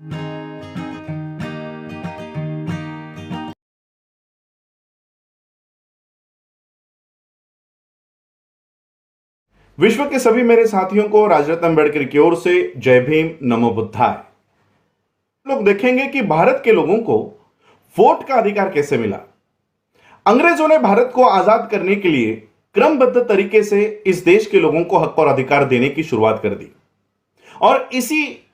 विश्व के सभी मेरे साथियों को राजरत्न अंबेडकर की ओर से जय भीम, नमो बुद्धाय। लोग देखेंगे कि भारत के लोगों को वोट का अधिकार कैसे मिला। अंग्रेजों ने भारत को आजाद करने के लिए क्रमबद्ध तरीके से इस देश के लोगों को हक और अधिकार देने की शुरुआत कर दी और इसी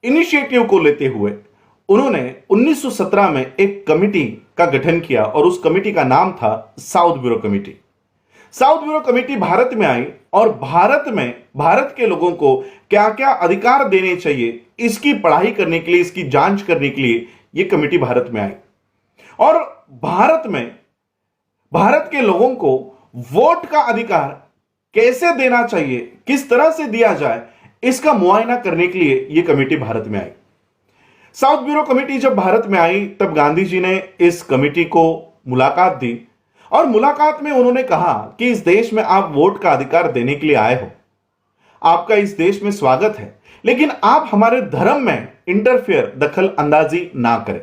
इनिशिएटिव को लेते हुए उन्होंने 1917 में एक कमेटी का गठन किया और उस कमेटी का नाम था south bureau committee. South bureau committee Bharat में आई और भारत में भारत के लोगों को क्या क्या अधिकार देने चाहिए इसकी पढ़ाई करने के लिए, इसकी जांच करने के लिए यह कमेटी भारत में आई और भारत में भारत के लोगों को वोट का अधिकार कैसे देना चाहिए, किस तरह से दिया जाए, इसका मुआयना करने के लिए यह कमेटी भारत में आई। साउथ ब्यूरो कमेटी जब भारत में आई तब गांधी जी ने इस कमेटी को मुलाकात दी और मुलाकात में उन्होंने कहा कि इस देश में आप वोट का अधिकार देने के लिए आए हो, आपका इस देश में स्वागत है, लेकिन आप हमारे धर्म में इंटरफेयर, दखल अंदाजी ना करें।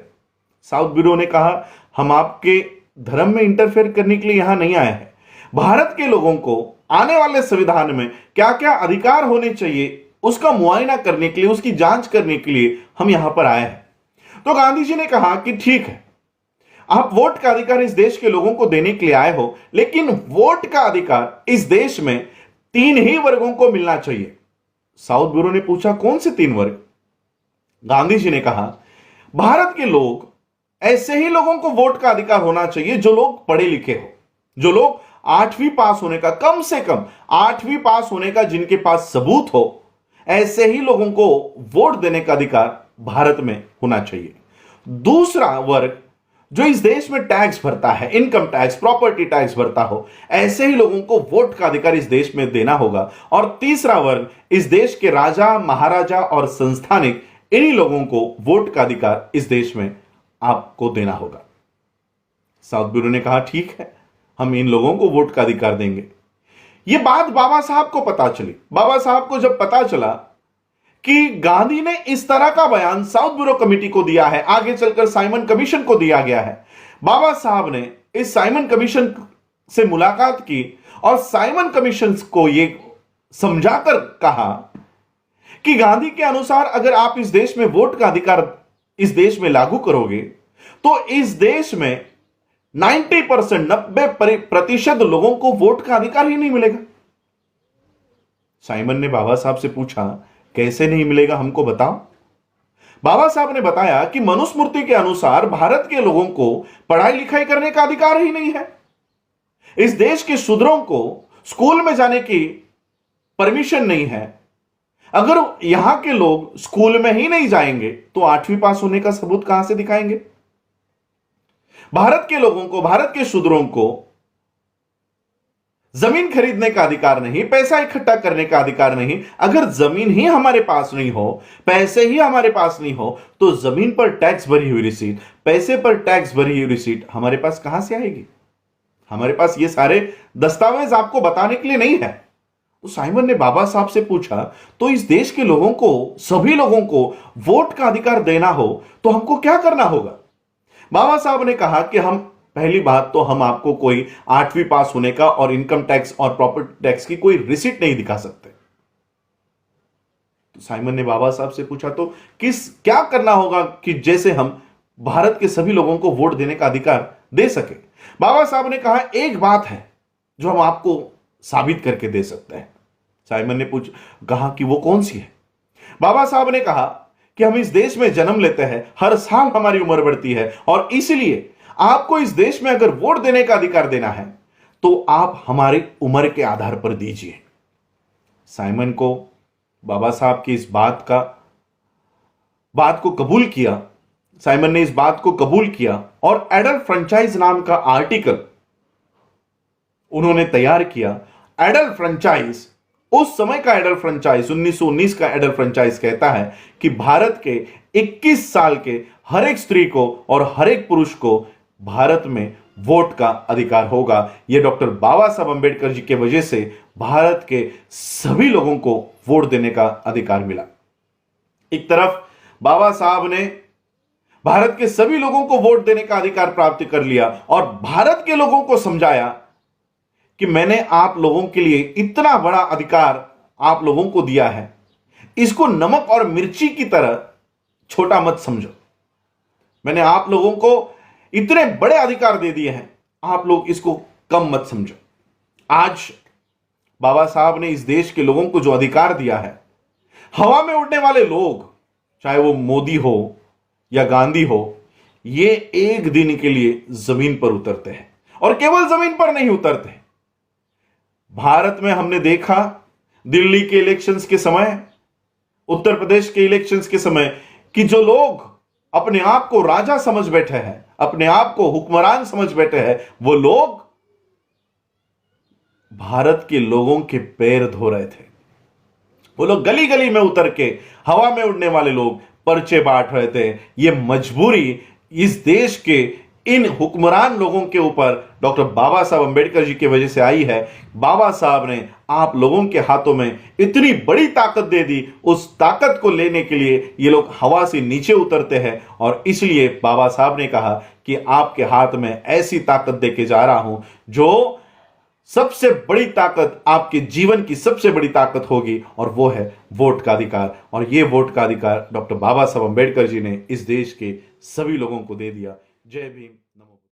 साउथ ब्यूरो ने कहा हम आपके धर्म में इंटरफेयर करने के लिए यहां नहीं आए हैं, भारत के लोगों को आने वाले संविधान में क्या क्या अधिकार होने चाहिए उसका मुआयना करने के लिए, उसकी जांच करने के लिए हम यहां पर आए हैं। तो गांधी जी ने कहा कि ठीक है, आप वोट का अधिकार इस देश के लोगों को देने के लिए आए हो, लेकिन वोट का अधिकार इस देश में 3 ही वर्गों को मिलना चाहिए। साउथ ब्यूरो ने पूछा कौन से 3 वर्ग? गांधी जी ने कहा भारत के लोग, ऐसे ही लोगों को वोट का अधिकार होना चाहिए जो लोग पढ़े लिखे हो, जो लोग 8वीं पास होने का, कम से कम 8वीं पास होने का जिनके पास सबूत हो, ऐसे ही लोगों को वोट देने का अधिकार भारत में होना चाहिए। दूसरा वर्ग जो इस देश में टैक्स भरता है, इनकम टैक्स, प्रॉपर्टी टैक्स भरता हो, ऐसे ही लोगों को वोट का अधिकार इस देश में देना होगा। और तीसरा वर्ग इस देश के राजा, महाराजा और संस्थानिक, इन्हीं लोगों को वोट का अधिकार इस देश में आपको देना होगा। साउथ ब्यूरो ने कहा ठीक है, हम इन लोगों को वोट का अधिकार देंगे। यह बात बाबा साहब को पता चली। बाबा साहब को जब पता चला कि गांधी ने इस तरह का बयान साउथ ब्यूरो कमेटी को दिया है, आगे चलकर साइमन कमीशन को दिया गया है, बाबा साहब ने इस साइमन कमीशन से मुलाकात की और साइमन कमीशन को यह समझाकर कहा कि गांधी के अनुसार अगर आप इस देश में वोट का अधिकार इस देश में लागू करोगे तो इस देश में 90% लोगों को वोट का अधिकार ही नहीं मिलेगा। साइमन ने बाबा साहब से पूछा कैसे नहीं मिलेगा, हमको बताओ। बाबा साहब ने बताया कि मनुस्मृति के अनुसार भारत के लोगों को पढ़ाई लिखाई करने का अधिकार ही नहीं है। इस देश के शूद्रों को स्कूल में जाने की परमिशन नहीं है। अगर यहां के लोग स्कूल में ही नहीं जाएंगे तो 8वीं पास होने का सबूत कहां से दिखाएंगे? भारत के लोगों को, भारत के शूद्रों को जमीन खरीदने का अधिकार नहीं, पैसा इकट्ठा करने का अधिकार नहीं। अगर जमीन ही हमारे पास नहीं हो, पैसे ही हमारे पास नहीं हो, तो जमीन पर टैक्स भरी हुई रिसीट, पैसे पर टैक्स भरी हुई रिसीट हमारे पास कहां से आएगी? हमारे पास ये सारे दस्तावेज आपको बताने के लिए नहीं है। तो साइमन ने बाबा साहब से पूछा तो इस देश के लोगों को, सभी लोगों को वोट का अधिकार देना हो तो हमको क्या करना होगा? बाबा साहब ने कहा कि पहली बात तो हम आपको कोई 8वीं पास होने का और इनकम टैक्स और प्रॉपर्टी टैक्स की कोई रिसीट नहीं दिखा सकते। तो साइमन ने बाबा साहब से पूछा तो क्या करना होगा कि जैसे हम भारत के सभी लोगों को वोट देने का अधिकार दे सके? बाबा साहब ने कहा एक बात है जो हम आपको साबित करके दे सकते हैं। साइमन ने कहा कि वो कौन सी है? बाबा साहब ने कहा कि हम इस देश में जन्म लेते हैं, हर साल हमारी उम्र बढ़ती है और इसलिए आपको इस देश में अगर वोट देने का अधिकार देना है तो आप हमारी उम्र के आधार पर दीजिए। साइमन को बाबा साहब की इस बात को कबूल किया। साइमन ने इस बात को कबूल किया और एडल्ट फ्रेंचाइज नाम का आर्टिकल उन्होंने तैयार किया। एडल्ट फ्रेंचाइज, उस समय का एडल्ट फ्रेंचाइज, 1919 का एडल्ट फ्रेंचाइज कहता है कि भारत के 21 साल के हर एक स्त्री को और हर एक पुरुष को भारत में वोट का अधिकार होगा। यह डॉक्टर बाबा साहब अंबेडकर जी के वजह से भारत के सभी लोगों को वोट देने का अधिकार मिला। एक तरफ बाबा साहब ने भारत के सभी लोगों को वोट देने का अधिकार प्राप्त कर लिया और भारत के लोगों को समझाया कि मैंने आप लोगों के लिए इतना बड़ा अधिकार आप लोगों को दिया है, इसको नमक और मिर्ची की तरह छोटा मत समझो। मैंने आप लोगों को इतने बड़े अधिकार दे दिए हैं, आप लोग इसको कम मत समझो। आज बाबा साहब ने इस देश के लोगों को जो अधिकार दिया है, हवा में उड़ने वाले लोग, चाहे वो मोदी हो या गांधी हो, ये एक दिन के लिए जमीन पर उतरते हैं और केवल जमीन पर नहीं उतरते। भारत में हमने देखा दिल्ली के इलेक्शंस के समय, उत्तर प्रदेश के इलेक्शंस के समय कि जो लोग अपने आप को राजा समझ बैठे हैं, अपने आप को हुक्मरान समझ बैठे हैं, वो लोग भारत के लोगों के पैर धो रहे थे। वो लोग गली गली में उतर के हवा में उड़ने वाले लोग पर्चे बांट रहे थे। ये मजबूरी इस देश के इन हुक्मरान लोगों के ऊपर डॉक्टर बाबा साहब अंबेडकर जी की वजह से आई है। बाबा साहब ने आप लोगों के हाथों में इतनी बड़ी ताकत दे दी, उस ताकत को लेने के लिए ये लोग हवा से नीचे उतरते हैं और इसलिए बाबा साहब ने कहा कि आपके हाथ में ऐसी ताकत देके जा रहा हूं जो सबसे बड़ी ताकत, आपके जीवन की सबसे बड़ी ताकत होगी, और वो है वोट का अधिकार। और ये वोट का अधिकार डॉक्टर बाबा साहब अंबेडकर जी ने इस देश के सभी लोगों को दे दिया। जय भीम।